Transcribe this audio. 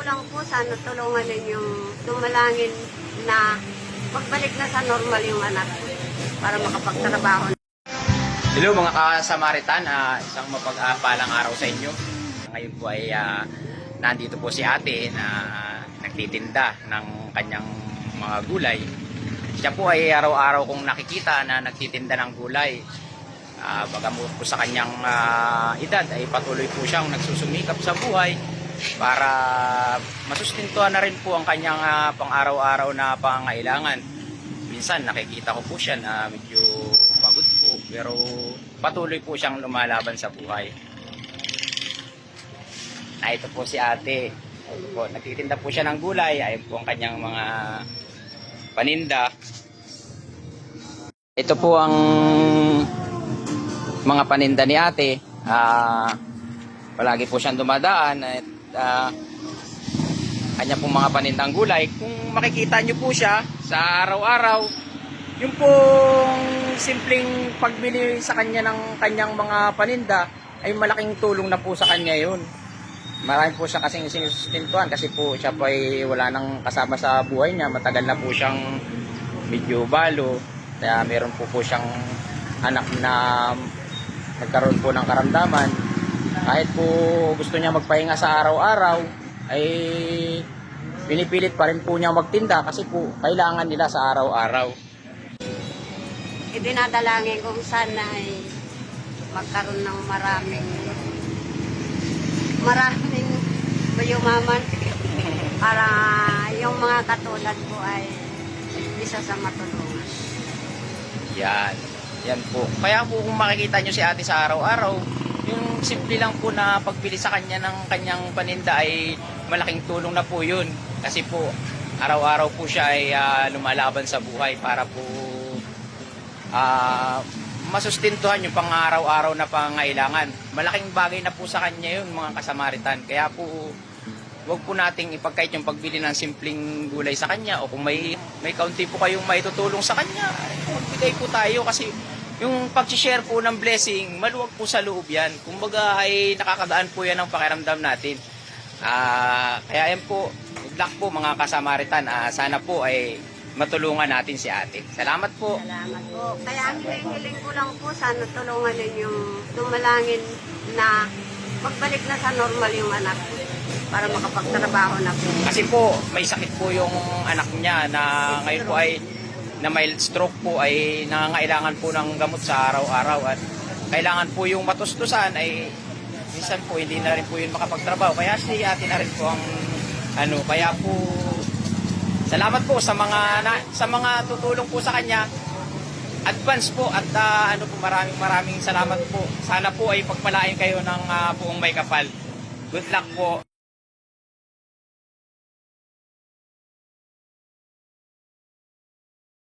lang po, sana tulungan ninyong dumalangin na magbalik na sa normal yung anak ko para makapagtrabaho. Hello mga kasamaritan, isang mapag-apalang araw sa inyo. Ngayon po ay nandito po si ate na nagtitinda ng kanyang mga gulay. Siya po ay araw-araw kong nakikita na nagtitinda ng gulay. Bagamat po sa kanyang edad ay patuloy po siyang nagsusumikap sa buhay para masustintuhan na rin po ang kanyang pang-araw-araw na pangangailangan. Minsan nakikita ko po siya na medyo pagod po pero patuloy po siyang lumalaban sa buhay. Ito po si ate. Po, nagtitinda po siya ng gulay. Ayun po ang kanyang mga paninda. Ito po ang mga paninda ni ate. Palagi po siyang dumadaan at kanya pong mga panindang gulay. Kung makikita nyo po siya sa araw-araw, yung pong simpleng pagbili sa kanya ng kanyang mga paninda ay malaking tulong na po sa kanya yun. Marami po siya kasing sinusustintuhan kasi po siya po ay wala nang kasama sa buhay niya. Matagal na po siyang medyo balo. Kaya meron po siyang anak na nagkaroon po ng karamdaman. Kahit po gusto niya magpahinga sa araw-araw, ay pinipilit pa rin po niya magtinda kasi po kailangan nila sa araw-araw. Idinadalangin kung sana ay magkaroon ng maraming mayumaman para yung mga katulad ko ay isa sa matulungan. Yan po. Kaya po kung makikita nyo si ate sa araw-araw, yung simple lang po na pagbili sa kanya ng kanyang paninda ay malaking tulong na po yun. Kasi po, araw-araw po siya ay lumalaban sa buhay para po masustintuhan yung pang-araw-araw na pangailangan. Malaking bagay na po sa kanya yun, mga kasamaritan. Kaya po, huwag po nating ipagkait yung pagbili ng simpleng gulay sa kanya o kung may kaunti po kayong maitutulong sa kanya, magbigay po tayo kasi yung pag-share po ng blessing, maluwag po sa loob yan. Kumbaga ay nakakadaan po yan ng pakiramdam natin. Kaya yan po, good luck po mga kasamaritan. Sana po ay matulungan natin si ate. Salamat po. Salamat po. Kaya ang hiling ko lang po, sana tulungan ninyong dumalangin na magbalik na sa normal yung anak ko para makapagtrabaho na po. Kasi po, may sakit po yung anak niya na ngayon po ay na mild stroke po ay nangangailangan po ng gamot sa araw-araw at kailangan po yung matustusan ay minsan po hindi na rin po yun makapagtrabaho. Kaya si ate na rin po ang kaya po salamat po sa mga tutulong po sa kanya. Advance po at maraming salamat po. Sana po ay pagpalain kayo ng buong may kapal. Good luck po.